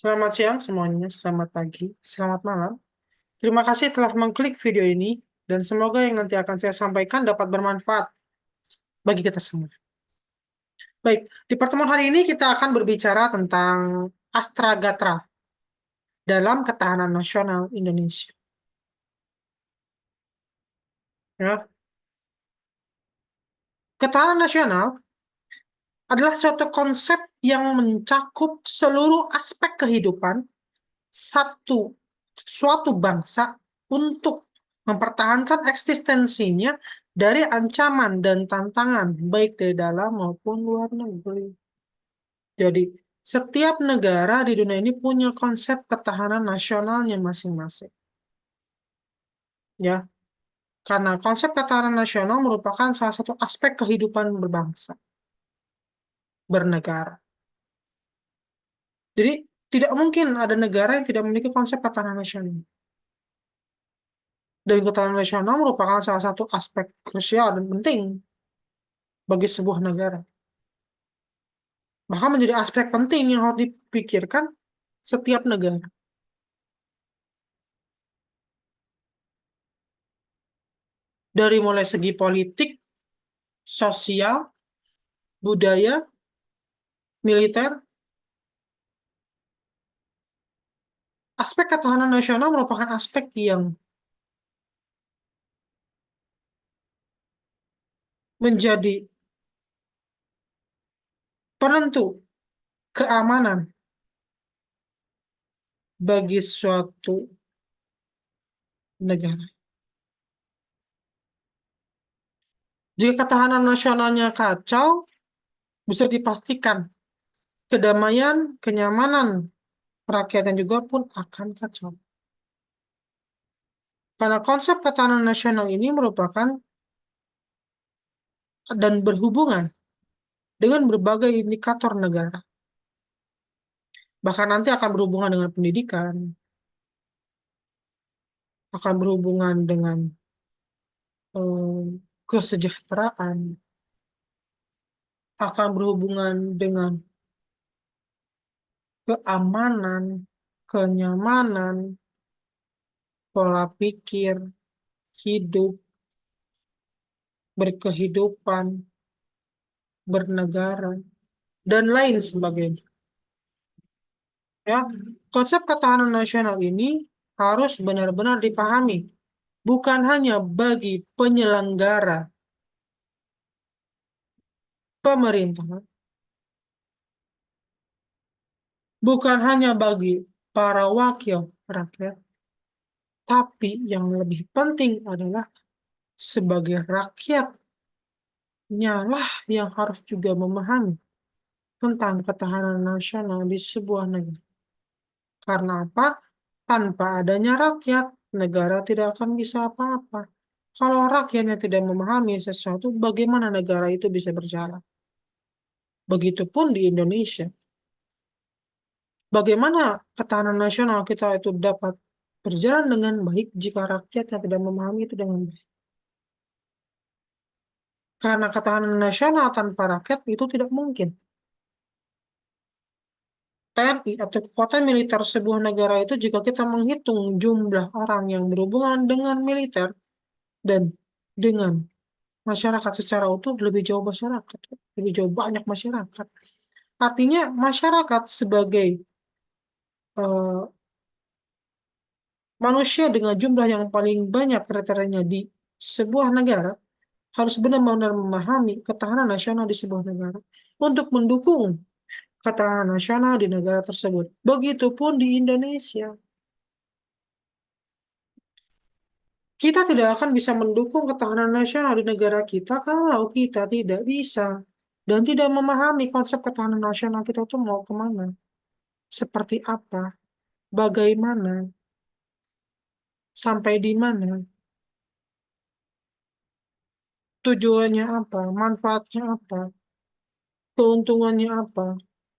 Selamat siang semuanya, selamat pagi, selamat malam. Terima kasih telah mengklik video ini, dan semoga yang nanti akan saya sampaikan dapat bermanfaat bagi kita semua. Baik, di pertemuan hari ini kita akan berbicara tentang Astragatra dalam ketahanan nasional Indonesia. Ya, ketahanan nasional adalah suatu konsep yang mencakup seluruh aspek kehidupan satu suatu bangsa untuk mempertahankan eksistensinya dari ancaman dan tantangan baik dari dalam maupun luar negeri. Jadi, setiap negara di dunia ini punya konsep ketahanan nasionalnya masing-masing. Ya, karena konsep ketahanan nasional merupakan salah satu aspek kehidupan berbangsa, bernegara. Jadi, tidak mungkin ada negara yang tidak memiliki konsep ketahanan nasional. Dan ketahanan nasional merupakan salah satu aspek krusial dan penting bagi sebuah negara. Bahkan menjadi aspek penting yang harus dipikirkan setiap negara. Dari mulai segi politik, sosial, budaya, militer, aspek ketahanan nasional merupakan aspek yang menjadi penentu keamanan bagi suatu negara. Jika ketahanan nasionalnya kacau, bisa dipastikan kedamaian, kenyamanan rakyatnya juga pun akan kacau. Karena konsep ketahanan nasional ini merupakan dan berhubungan dengan berbagai indikator negara. Bahkan nanti akan berhubungan dengan pendidikan, akan berhubungan dengan kesejahteraan, akan berhubungan dengan keamanan, kenyamanan, pola pikir, hidup, berkehidupan, bernegara, dan lain sebagainya. Ya, konsep ketahanan nasional ini harus benar-benar dipahami, bukan hanya bagi penyelenggara pemerintahan, bukan hanya bagi para wakil rakyat, tapi yang lebih penting adalah sebagai rakyat nyalah yang harus juga memahami tentang ketahanan nasional di sebuah negara. Karena apa? Tanpa adanya rakyat, negara tidak akan bisa apa-apa. Kalau rakyatnya tidak memahami sesuatu, bagaimana negara itu bisa berjalan? Begitupun di Indonesia. Bagaimana ketahanan nasional kita itu dapat berjalan dengan baik jika rakyatnya tidak memahami itu dengan baik? Karena ketahanan nasional tanpa rakyat itu tidak mungkin. TNI atau kekuatan militer sebuah negara itu jika kita menghitung jumlah orang yang berhubungan dengan militer dan dengan masyarakat secara utuh lebih jauh masyarakat, lebih jauh banyak masyarakat. Artinya masyarakat sebagai eh, manusia dengan jumlah yang paling banyak kriterianya di sebuah negara harus benar-benar memahami ketahanan nasional di sebuah negara untuk mendukung ketahanan nasional di negara tersebut. Begitupun di Indonesia. Kita tidak akan bisa mendukung ketahanan nasional di negara kita kalau kita tidak bisa dan tidak memahami konsep ketahanan nasional kita itu mau kemana, seperti apa, bagaimana, sampai di mana, tujuannya apa, manfaatnya apa, keuntungannya apa,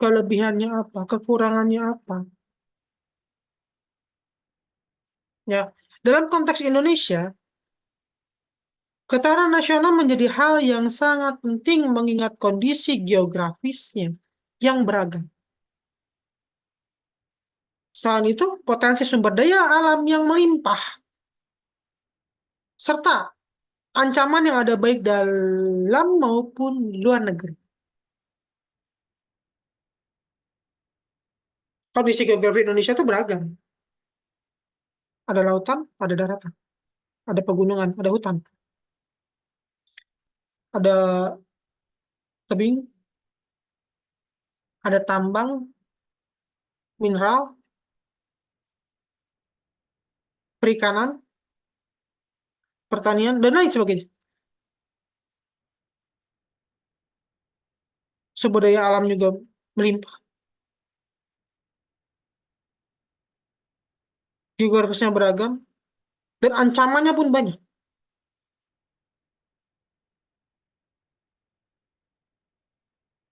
kelebihannya apa, kekurangannya apa. Ya, dalam konteks Indonesia, ketahanan nasional menjadi hal yang sangat penting mengingat kondisi geografisnya yang beragam. Selain itu, potensi sumber daya alam yang melimpah, serta ancaman yang ada baik dalam maupun luar negeri. Kondisi geografi Indonesia itu beragam. Ada lautan, ada daratan, ada pegunungan, ada hutan, ada tebing, ada tambang, mineral, perikanan, pertanian, dan lain sebagainya. Sumber daya alam juga melimpah. Geografisnya beragam, dan ancamannya pun banyak.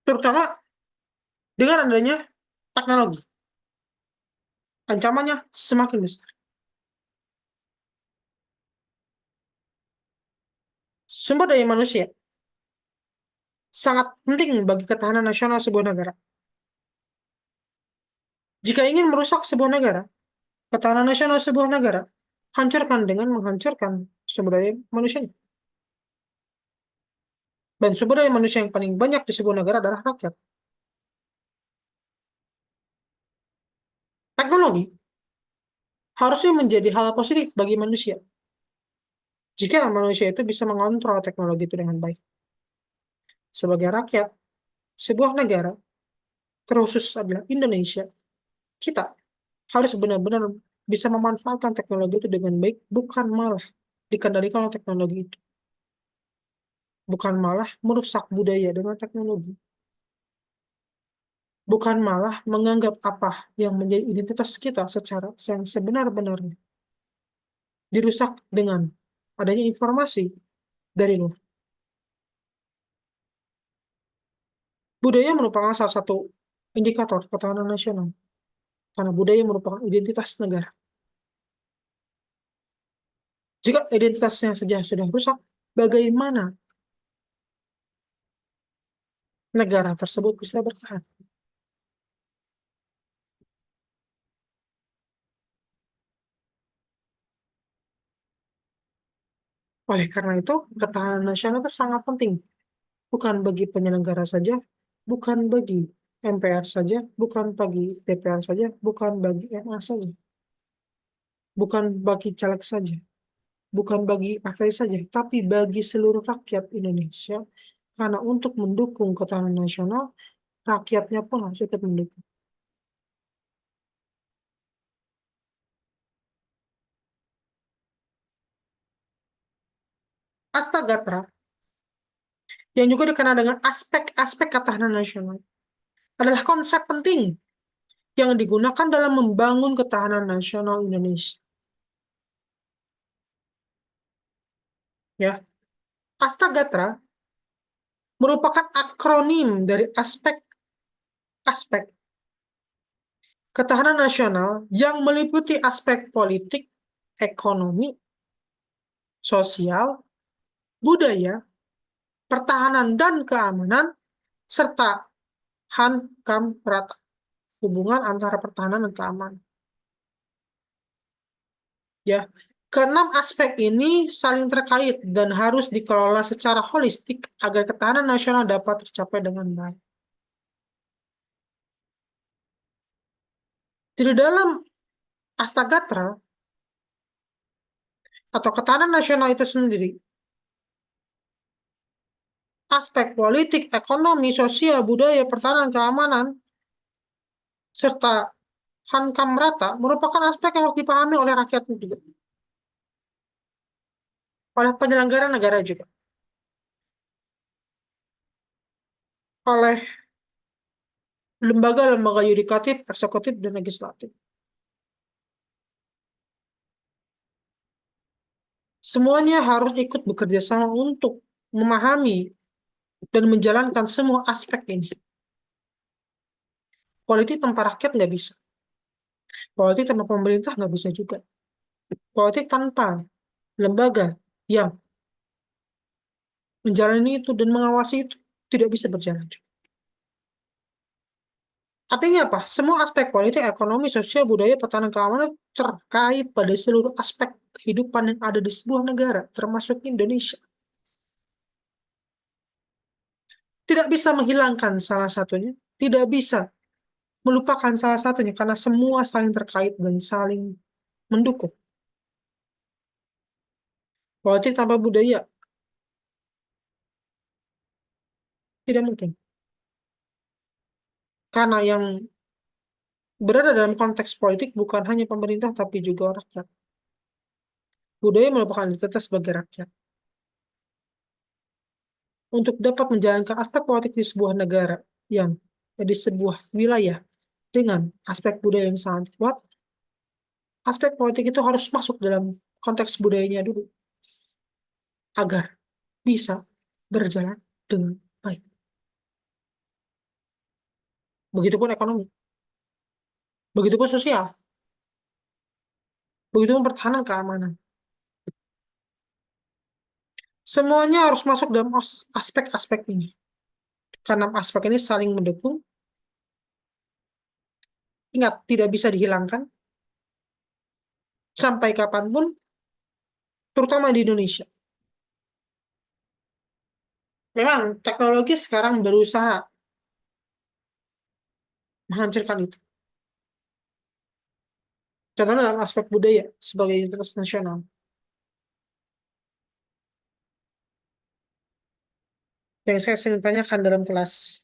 Terutama dengan adanya teknologi. Ancamannya semakin besar. Sumber daya manusia sangat penting bagi ketahanan nasional sebuah negara. Jika ingin merusak sebuah negara, ketahanan nasional sebuah negara, hancurkan dengan menghancurkan sumber daya manusianya. Dan sumber daya manusia yang paling banyak di sebuah negara adalah rakyat. Teknologi harusnya menjadi hal positif bagi manusia. Jika manusia itu bisa mengontrol teknologi itu dengan baik. Sebagai rakyat, sebuah negara, terkhusus adalah Indonesia, kita harus benar-benar bisa memanfaatkan teknologi itu dengan baik, bukan malah dikendalikan oleh teknologi itu. Bukan malah merusak budaya dengan teknologi. Bukan malah menganggap apa yang menjadi identitas kita secara yang sebenar-benarnya dirusak dengan adanya informasi dari luar. Budaya merupakan salah satu indikator ketahanan nasional, karena budaya merupakan identitas negara. Jika identitasnya saja sudah rusak, bagaimana negara tersebut bisa bertahan? Oleh karena itu, ketahanan nasional itu sangat penting, bukan bagi penyelenggara saja, bukan bagi MPR saja, bukan bagi DPR saja, bukan bagi MA saja, bukan bagi caleg saja, bukan bagi partai saja, tapi bagi seluruh rakyat Indonesia. Karena untuk mendukung ketahanan nasional, rakyatnya pun harus ikut mendukung. Astagatra, yang juga dikenal dengan aspek-aspek ketahanan nasional, adalah konsep penting yang digunakan dalam membangun ketahanan nasional Indonesia. Ya, Astagatra merupakan akronim dari aspek-aspek ketahanan nasional yang meliputi aspek politik, ekonomi, sosial, budaya, pertahanan dan keamanan, serta HAM rata, hubungan antara pertahanan dan keamanan. Ya, keenam aspek ini saling terkait dan harus dikelola secara holistik agar ketahanan nasional dapat tercapai dengan baik. Di dalam Astagatra atau ketahanan nasional itu sendiri, aspek politik, ekonomi, sosial, budaya, pertahanan, keamanan, serta hankam rata merupakan aspek yang harus dipahami oleh rakyat juga, oleh penyelenggara negara juga, oleh lembaga-lembaga yudikatif, eksekutif, dan legislatif. Semuanya harus ikut bekerja sama untuk memahami dan menjalankan semua aspek ini. Politik tanpa rakyat nggak bisa. Politik tanpa pemerintah nggak bisa juga. Politik tanpa lembaga yang menjalani itu dan mengawasi itu tidak bisa berjalan juga. Artinya apa? Semua aspek politik, ekonomi, sosial, budaya, pertahanan, keamanan terkait pada seluruh aspek kehidupan yang ada di sebuah negara, termasuk Indonesia. Tidak bisa menghilangkan salah satunya, tidak bisa melupakan salah satunya, karena semua saling terkait dan saling mendukung. Politik tanpa budaya tidak mungkin. Karena yang berada dalam konteks politik bukan hanya pemerintah, tapi juga rakyat. Budaya merupakan identitas sebagai rakyat. Untuk dapat menjalankan aspek politik di sebuah negara yang di sebuah wilayah dengan aspek budaya yang sangat kuat, aspek politik itu harus masuk dalam konteks budayanya dulu agar bisa berjalan dengan baik. Begitupun ekonomi, begitupun sosial, begitupun pertahanan keamanan. Semuanya harus masuk dalam aspek-aspek ini. Karena aspek ini saling mendukung, ingat, tidak bisa dihilangkan sampai kapanpun, terutama di Indonesia. Memang teknologi sekarang berusaha menghancurkan itu. Contohnya dalam aspek budaya sebagai identitas nasional. Yang saya sering tanyakan dalam kelas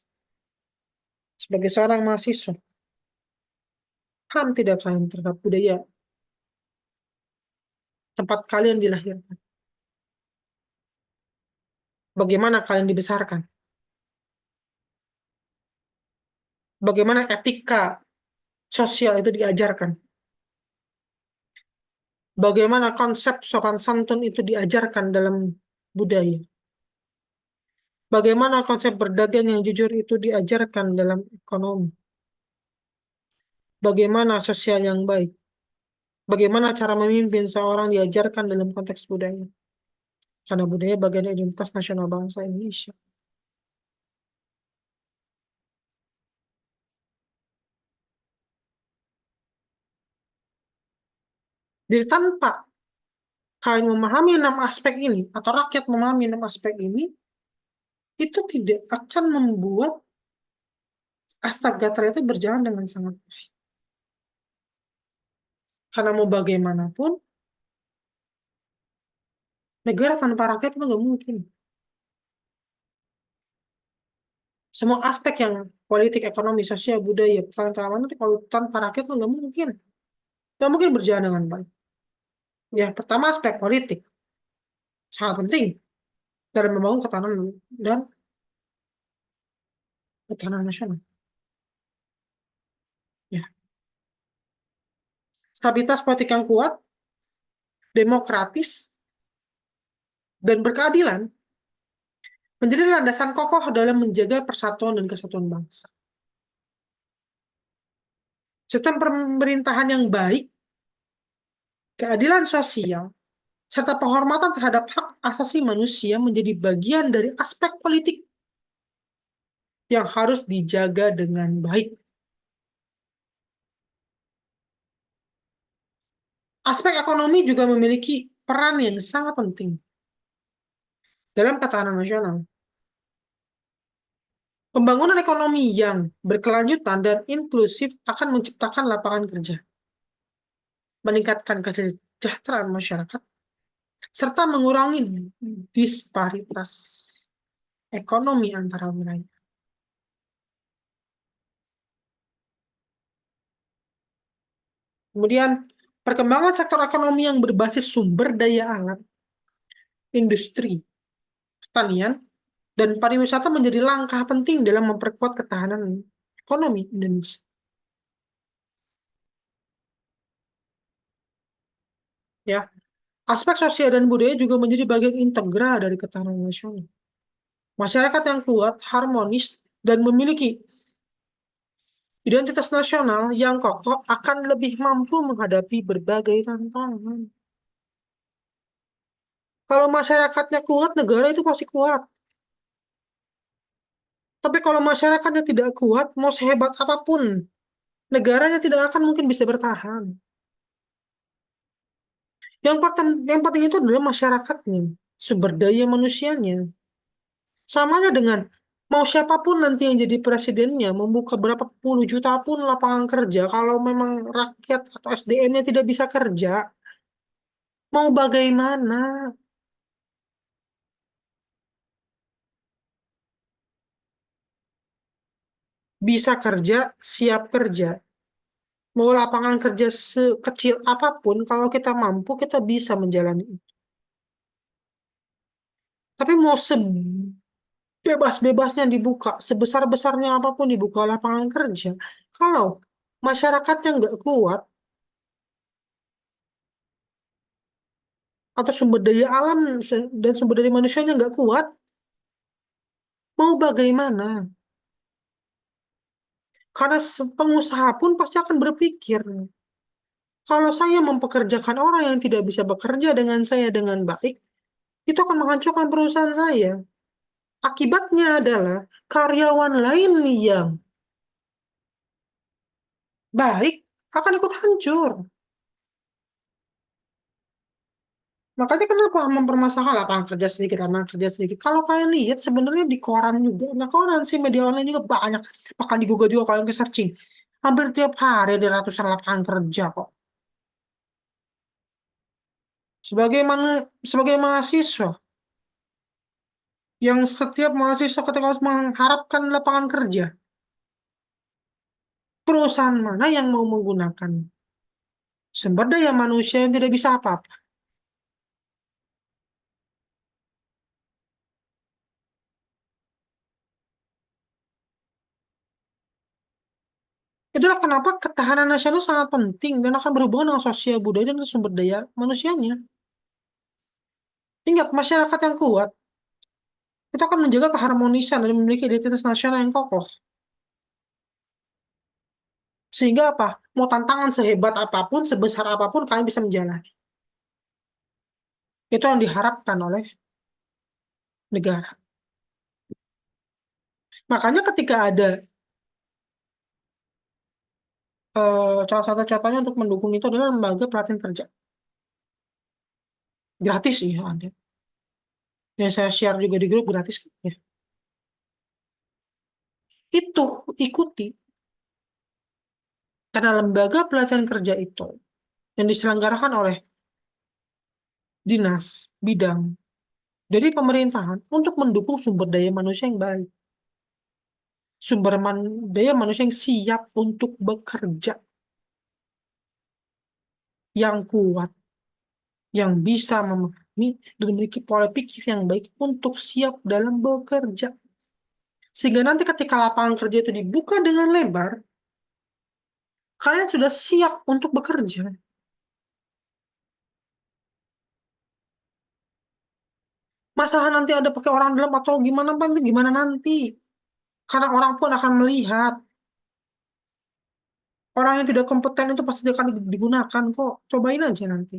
sebagai seorang mahasiswa, paham tidak kalian terhadap budaya tempat kalian dilahirkan? Bagaimana kalian dibesarkan? Bagaimana etika sosial itu diajarkan? Bagaimana konsep sopan santun itu diajarkan dalam budaya? Bagaimana konsep berdagang yang jujur itu diajarkan dalam ekonomi? Bagaimana sosial yang baik? Bagaimana cara memimpin seorang diajarkan dalam konteks budaya? Karena budaya bagian identitas nasional bangsa Indonesia. Jadi tanpa kalian memahami enam aspek ini, atau rakyat memahami enam aspek ini, itu tidak akan membuat astaga ternyata berjalan dengan sangat baik. Karena mau bagaimanapun, negara tanpa rakyat itu nggak mungkin. Semua aspek yang politik, ekonomi, sosial, budaya, pertahanan keamanan itu kalau tanpa rakyat itu nggak mungkin. Nggak mungkin berjalan dengan baik. Ya, pertama aspek politik. Sangat penting dalam membangun ketahanan dan pertahanan nasional. Ya. Stabilitas politik yang kuat, demokratis, dan berkeadilan menjadi landasan kokoh dalam menjaga persatuan dan kesatuan bangsa. Sistem pemerintahan yang baik, keadilan sosial, serta penghormatan terhadap hak asasi manusia menjadi bagian dari aspek politik yang harus dijaga dengan baik. Aspek ekonomi juga memiliki peran yang sangat penting dalam ketahanan nasional. Pembangunan ekonomi yang berkelanjutan dan inklusif akan menciptakan lapangan kerja, meningkatkan kesejahteraan masyarakat, serta mengurangi disparitas ekonomi antara wilayah. Kemudian, perkembangan sektor ekonomi yang berbasis sumber daya alam, industri, pertanian, dan pariwisata menjadi langkah penting dalam memperkuat ketahanan ekonomi Indonesia. Ya, aspek sosial dan budaya juga menjadi bagian integral dari ketahanan nasional. Masyarakat yang kuat, harmonis, dan memiliki identitas nasional yang kokoh akan lebih mampu menghadapi berbagai tantangan. Kalau masyarakatnya kuat, negara itu pasti kuat. Tapi kalau masyarakatnya tidak kuat, mau sehebat apapun, negaranya tidak akan mungkin bisa bertahan. Yang penting itu adalah masyarakatnya, sumber daya manusianya. Samanya dengan mau siapapun nanti yang jadi presidennya, membuka berapa puluh juta pun lapangan kerja, kalau memang rakyat atau SDM-nya tidak bisa kerja, mau bagaimana? Bisa kerja, siap kerja. Mau lapangan kerja sekecil apapun, kalau kita mampu, kita bisa menjalani itu. Tapi mau sebebas-bebasnya dibuka, sebesar-besarnya apapun dibuka lapangan kerja. Kalau masyarakatnya nggak kuat, atau sumber daya alam dan sumber daya manusianya nggak kuat, mau bagaimana? Karena pengusaha pun pasti akan berpikir, kalau saya mempekerjakan orang yang tidak bisa bekerja dengan saya dengan baik, itu akan menghancurkan perusahaan saya. Akibatnya adalah karyawan lain yang baik akan ikut hancur. Makanya kenapa mempermasalahkan lapangan kerja sedikit, lapangan kerja sedikit. Kalau kalian lihat sebenarnya di koran juga, nah koran sih media online juga banyak. Bahkan di Google juga kalau ke searching. Hampir tiap hari ada ratusan lapangan kerja kok. Sebagai sebagai mahasiswa, yang setiap mahasiswa ketika harus mengharapkan lapangan kerja, perusahaan mana yang mau menggunakan sumber daya manusia yang tidak bisa apa-apa? Itulah kenapa ketahanan nasional sangat penting dan akan berhubungan dengan sosial budaya dan sumber daya manusianya. Ingat, masyarakat yang kuat itu akan menjaga keharmonisan dan memiliki identitas nasional yang kokoh. Sehingga apa? Mau tantangan sehebat apapun, sebesar apapun, kalian bisa menjalani. Itu yang diharapkan oleh negara. Makanya ketika ada salah satu contohnya untuk mendukung itu adalah lembaga pelatihan kerja. Gratis sih ya ada. Yang saya share juga di grup gratis. Ya. Itu ikuti. Karena lembaga pelatihan kerja itu yang diselenggarakan oleh dinas, bidang, dari pemerintahan untuk mendukung sumber daya manusia yang baik. Daya manusia yang siap untuk bekerja, yang kuat, yang bisa memahami dan memiliki pola pikir yang baik untuk siap dalam bekerja. Sehingga nanti ketika lapangan kerja itu dibuka dengan lebar, kalian sudah siap untuk bekerja. Masalah nanti ada pakai orang dalam atau gimana, Pak, itu gimana nanti? Karena orang pun akan melihat orang yang tidak kompeten itu pasti akan digunakan kok. Cobain aja nanti.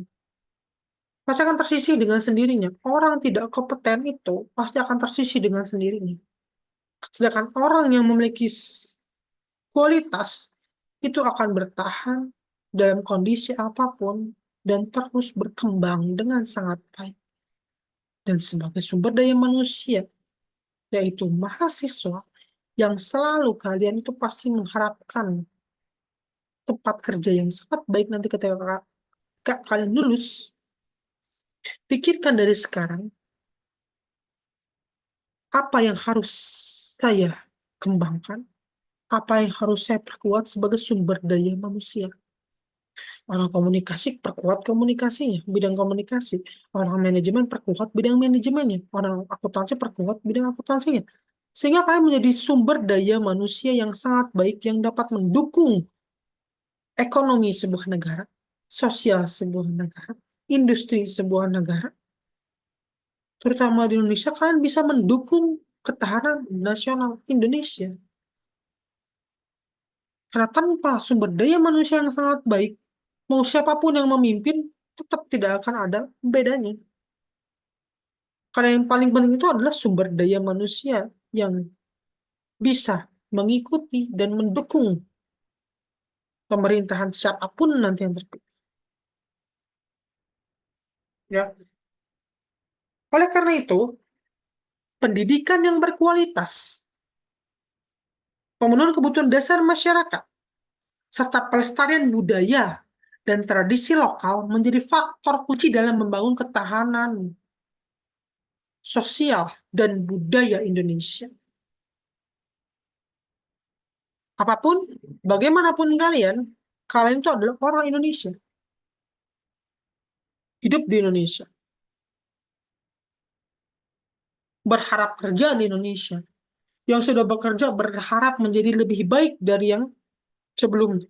Pasti akan tersisih dengan sendirinya. Orang tidak kompeten itu pasti akan tersisih dengan sendirinya. Sedangkan orang yang memiliki kualitas itu akan bertahan dalam kondisi apapun dan terus berkembang dengan sangat baik. Dan sebagai sumber daya manusia, yaitu mahasiswa, yang selalu kalian itu pasti mengharapkan tempat kerja yang sangat baik nanti ketika kalian lulus. Pikirkan dari sekarang, apa yang harus saya kembangkan, apa yang harus saya perkuat sebagai sumber daya manusia. Orang komunikasi, perkuat komunikasinya, bidang komunikasi. Orang manajemen, perkuat bidang manajemennya. Orang akuntansi, perkuat bidang akuntansinya. Sehingga kalian menjadi sumber daya manusia yang sangat baik yang dapat mendukung ekonomi sebuah negara, sosial sebuah negara, industri sebuah negara, terutama di Indonesia, kalian bisa mendukung ketahanan nasional Indonesia. Karena tanpa sumber daya manusia yang sangat baik, mau siapapun yang memimpin, tetap tidak akan ada bedanya. Karena yang paling penting itu adalah sumber daya manusia yang bisa mengikuti dan mendukung pemerintahan siapapun nanti yang terpilih. Ya, oleh karena itu, pendidikan yang berkualitas, pemenuhan kebutuhan dasar masyarakat, serta pelestarian budaya dan tradisi lokal menjadi faktor kunci dalam membangun ketahanan sosial dan budaya Indonesia. Apapun, bagaimanapun kalian, kalian itu adalah orang Indonesia, hidup di Indonesia, berharap kerja di Indonesia. Yang sudah bekerja berharap menjadi lebih baik dari yang sebelumnya.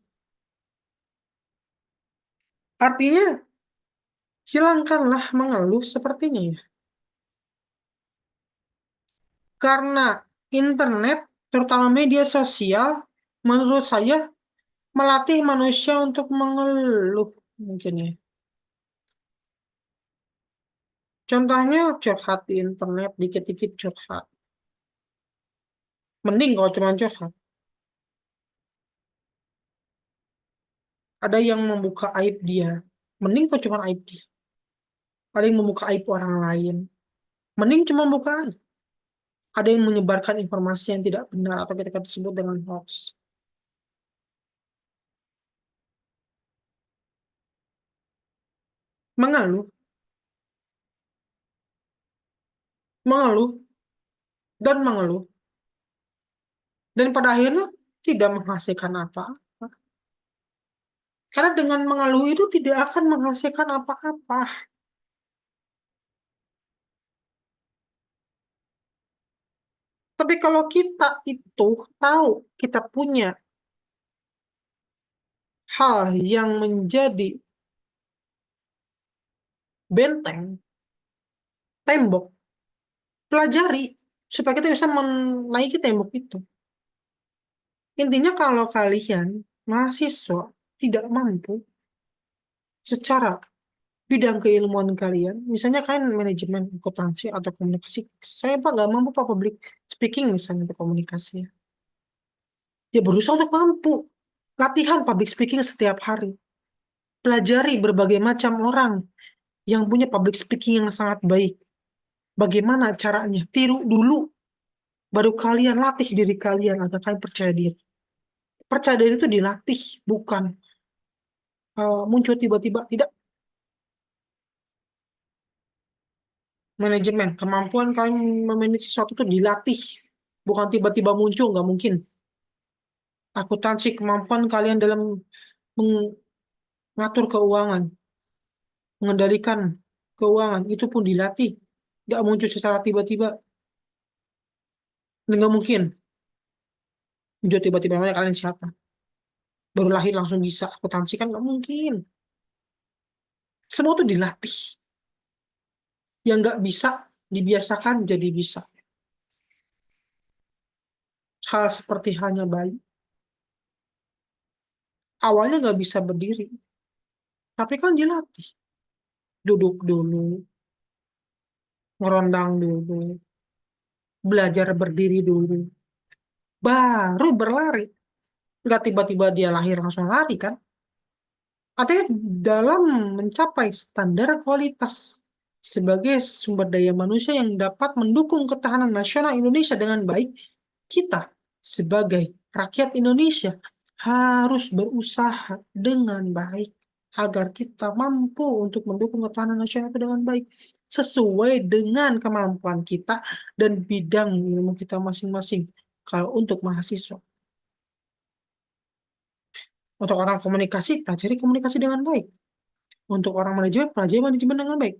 Artinya, hilangkanlah mengeluh sepertinya ya. Karena internet, terutama media sosial, menurut saya melatih manusia untuk mengeluh mungkin ya. Contohnya curhat di internet, dikit-dikit curhat. Mending kalau cuma curhat. Ada yang membuka aib dia. Mending kalau cuma aib dia. Ada yang membuka aib orang lain. Mending cuma buka aib. Ada yang menyebarkan informasi yang tidak benar atau kita sebut dengan hoax. Mengeluh, mengeluh, dan mengeluh. Dan pada akhirnya tidak menghasilkan apa-apa. Karena dengan mengeluh itu tidak akan menghasilkan apa-apa. Tapi kalau kita itu tahu kita punya hal yang menjadi benteng, tembok, pelajari supaya kita bisa menaiki tembok itu. Intinya kalau kalian mahasiswa tidak mampu secara bidang keilmuan kalian, misalnya kalian manajemen akuntansi atau komunikasi, saya pak nggak mampu pak public speaking misalnya untuk komunikasi, ya berusaha untuk mampu, latihan public speaking setiap hari, pelajari berbagai macam orang yang punya public speaking yang sangat baik, bagaimana caranya, tiru dulu, baru kalian latih diri kalian agar kalian percaya diri. Percaya diri itu dilatih, bukan muncul tiba-tiba, tidak. Manajemen, kemampuan kalian memanage sesuatu itu dilatih, bukan tiba-tiba muncul, nggak mungkin. Akuntansi, kemampuan kalian dalam mengatur keuangan, mengendalikan keuangan, itu pun dilatih. Nggak muncul secara tiba-tiba. Nggak mungkin. Muncul tiba-tiba, namanya kalian siapa? Baru lahir langsung bisa akuntansi kan nggak mungkin. Semua itu dilatih. Yang nggak bisa, dibiasakan jadi bisa. Hal seperti halnya bayi. Awalnya nggak bisa berdiri, tapi kan dilatih. Duduk dulu, ngerondang dulu, belajar berdiri dulu, baru berlari. Nggak tiba-tiba dia lahir langsung lari kan? Artinya dalam mencapai standar kualitas sebagai sumber daya manusia yang dapat mendukung ketahanan nasional Indonesia dengan baik, kita sebagai rakyat Indonesia harus berusaha dengan baik agar kita mampu untuk mendukung ketahanan nasional itu dengan baik sesuai dengan kemampuan kita dan bidang ilmu kita masing-masing. Kalau untuk mahasiswa, untuk orang komunikasi, pelajari komunikasi dengan baik. Untuk orang manajemen, pelajari manajemen dengan baik.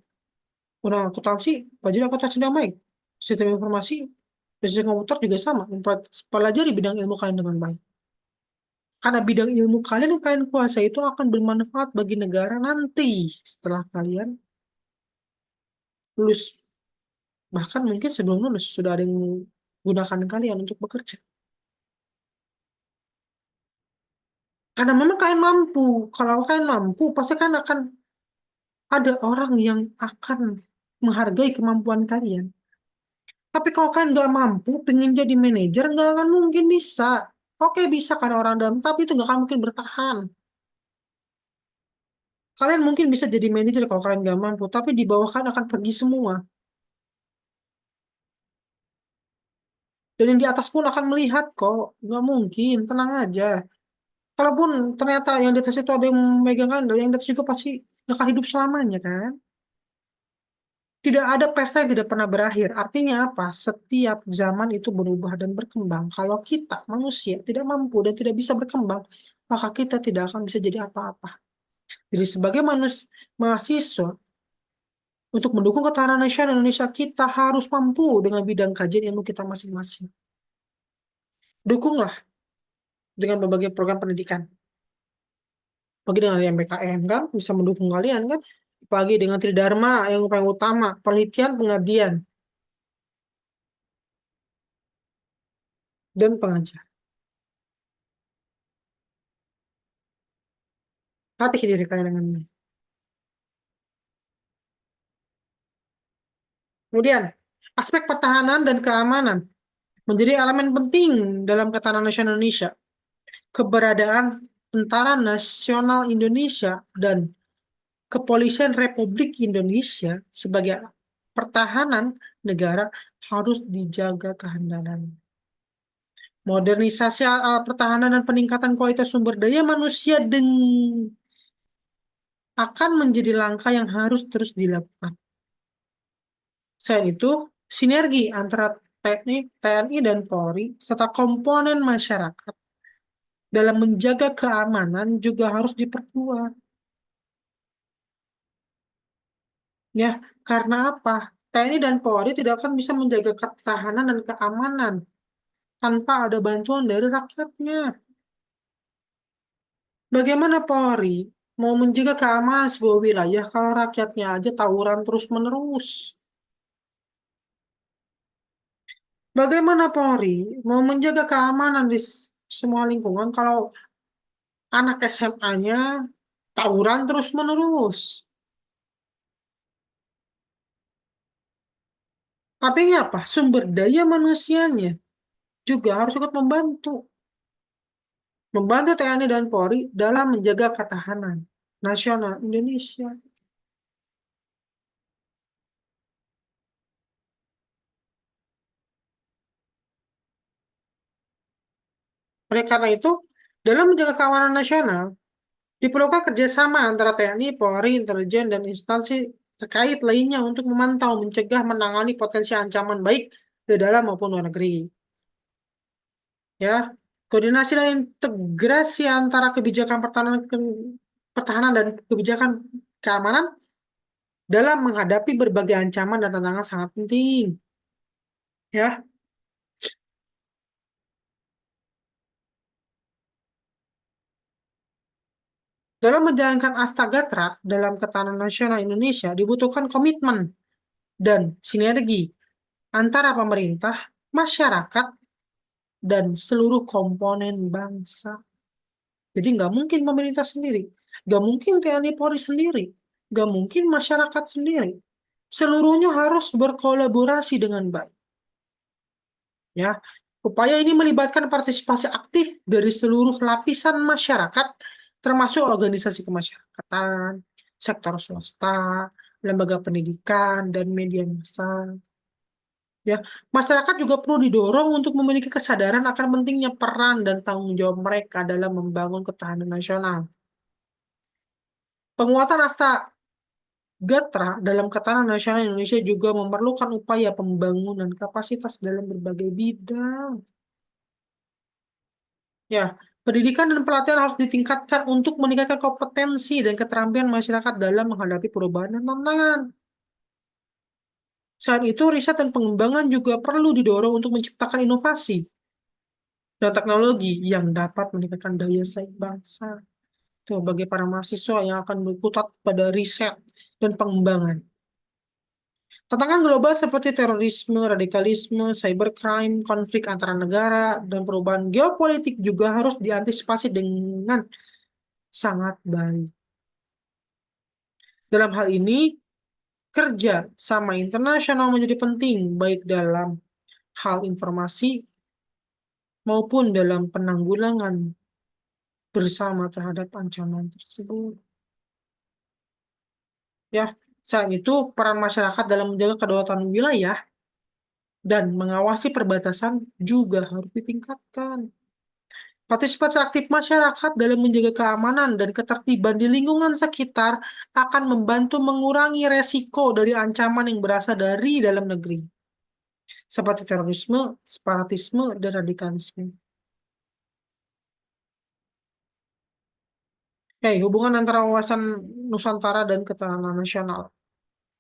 Orang akuntansi, pelajari akuntansi dengan baik. Sistem informasi, sistem komputer juga sama. Pelajari bidang ilmu kalian dengan baik. Karena bidang ilmu kalian yang kalian kuasai itu akan bermanfaat bagi negara nanti setelah kalian lulus. Bahkan mungkin sebelum lulus sudah ada yang gunakan kalian untuk bekerja. Karena memang kalian mampu. Kalau kalian mampu, pasti kan akan ada orang yang akan menghargai kemampuan kalian. Tapi kalau kalian nggak mampu, pengen jadi manajer, nggak akan mungkin bisa. Oke, bisa karena orang dalam, tapi itu nggak akan mungkin bertahan. Kalian mungkin bisa jadi manajer kalau kalian nggak mampu, tapi di bawah kalian akan pergi semua. Dan yang di atas pun akan melihat kok. Nggak mungkin, tenang aja. Kalaupun ternyata yang di atas itu ada yang memegang kalian, yang di atas juga pasti nggak akan hidup selamanya kan? Tidak ada pesta yang tidak pernah berakhir. Artinya apa? Setiap zaman itu berubah dan berkembang. Kalau kita manusia tidak mampu dan tidak bisa berkembang, maka kita tidak akan bisa jadi apa-apa. Jadi sebagai mahasiswa, untuk mendukung ketahanan nasional Indonesia, kita harus mampu dengan bidang kajian ilmu kita masing-masing. Dukunglah dengan berbagai program pendidikan. Bagi dengan MPKM kan, bisa mendukung kalian kan. Apalagi dengan Tridharma yang paling utama, penelitian, pengabdian, dan pengajar. Latih diri kalian dengan ini. Kemudian, aspek pertahanan dan keamanan menjadi elemen penting dalam ketahanan nasional Indonesia. Keberadaan Tentara Nasional Indonesia dan Kepolisian Republik Indonesia sebagai pertahanan negara harus dijaga kehandalannya. Modernisasi pertahanan dan peningkatan kualitas sumber daya manusia akan menjadi langkah yang harus terus dilakukan. Selain itu, sinergi antara TNI dan Polri serta komponen masyarakat dalam menjaga keamanan juga harus diperkuat. Ya, karena apa? TNI dan Polri tidak akan bisa menjaga ketahanan dan keamanan tanpa ada bantuan dari rakyatnya. Bagaimana Polri mau menjaga keamanan sebuah wilayah kalau rakyatnya aja tawuran terus-menerus? Bagaimana Polri mau menjaga keamanan di semua lingkungan kalau anak SMA-nya tawuran terus-menerus? Artinya apa? Sumber daya manusianya juga harus ikut membantu. Membantu TNI dan Polri dalam menjaga ketahanan nasional Indonesia. Oleh karena itu, dalam menjaga keamanan nasional, diperlukan kerjasama antara TNI, Polri, intelijen, dan instansi terkait lainnya untuk memantau, mencegah, menangani potensi ancaman baik di dalam maupun luar negeri. Ya, koordinasi dan integrasi antara kebijakan pertahanan dan kebijakan keamanan dalam menghadapi berbagai ancaman dan tantangan sangat penting. Ya, dalam menjalankan Astagatra dalam ketahanan nasional Indonesia dibutuhkan komitmen dan sinergi antara pemerintah, masyarakat, dan seluruh komponen bangsa. Jadi nggak mungkin pemerintah sendiri, nggak mungkin TNI Polri sendiri, nggak mungkin masyarakat sendiri. Seluruhnya harus berkolaborasi dengan baik. Ya, upaya ini melibatkan partisipasi aktif dari seluruh lapisan masyarakat, termasuk organisasi kemasyarakatan, sektor swasta, lembaga pendidikan, dan media massa. Ya, masyarakat juga perlu didorong untuk memiliki kesadaran akan pentingnya peran dan tanggung jawab mereka dalam membangun ketahanan nasional. Penguatan Gatra dalam ketahanan nasional Indonesia juga memerlukan upaya pembangunan kapasitas dalam berbagai bidang. Ya, pendidikan dan pelatihan harus ditingkatkan untuk meningkatkan kompetensi dan keterampilan masyarakat dalam menghadapi perubahan dan tantangan. Saat itu, riset dan pengembangan juga perlu didorong untuk menciptakan inovasi dan teknologi yang dapat meningkatkan daya saing bangsa. Tuh, bagi para mahasiswa yang akan berkutat pada riset dan pengembangan. Tantangan global seperti terorisme, radikalisme, cybercrime, konflik antara negara, dan perubahan geopolitik juga harus diantisipasi dengan sangat baik. Dalam hal ini, kerja sama internasional menjadi penting, baik dalam hal informasi maupun dalam penanggulangan bersama terhadap ancaman tersebut. Ya, selain itu peran masyarakat dalam menjaga kedaulatan wilayah dan mengawasi perbatasan juga harus ditingkatkan. Partisipasi aktif masyarakat dalam menjaga keamanan dan ketertiban di lingkungan sekitar akan membantu mengurangi resiko dari ancaman yang berasal dari dalam negeri, seperti terorisme, separatisme, dan radikalisme. Hubungan antara wawasan Nusantara dan ketahanan nasional.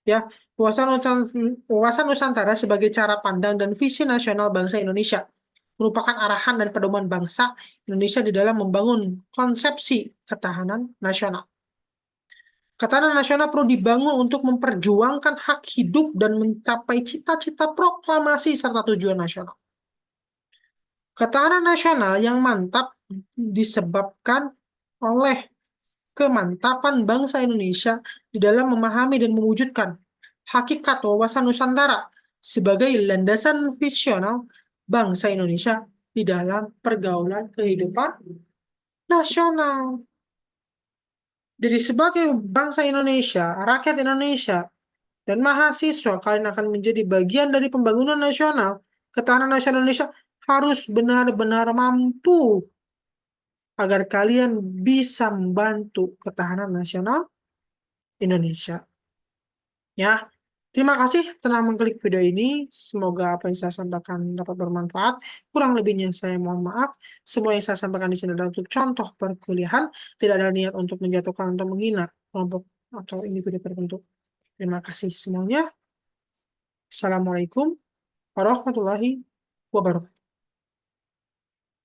Ya, wawasan Nusantara sebagai cara pandang dan visi nasional bangsa Indonesia merupakan arahan dan pedoman bangsa Indonesia di dalam membangun konsepsi ketahanan nasional. Ketahanan nasional perlu dibangun untuk memperjuangkan hak hidup dan mencapai cita-cita proklamasi serta tujuan nasional. Ketahanan nasional yang mantap disebabkan oleh kemantapan bangsa Indonesia di dalam memahami dan mewujudkan hakikat wawasan Nusantara sebagai landasan visional bangsa Indonesia di dalam pergaulan kehidupan nasional. Jadi sebagai bangsa Indonesia, rakyat Indonesia, dan mahasiswa, kalian akan menjadi bagian dari pembangunan nasional. Ketahanan nasional Indonesia harus benar-benar mampu agar kalian bisa membantu ketahanan nasional Indonesia. Ya, terima kasih telah mengklik video ini. Semoga apa yang saya sampaikan dapat bermanfaat. Kurang lebihnya saya mohon maaf. Semua yang saya sampaikan di sini adalah untuk contoh perkuliahan. Tidak ada niat untuk menjatuhkan atau menghina kelompok atau individu tertentu. Terima kasih semuanya. Assalamualaikum warahmatullahi wabarakatuh.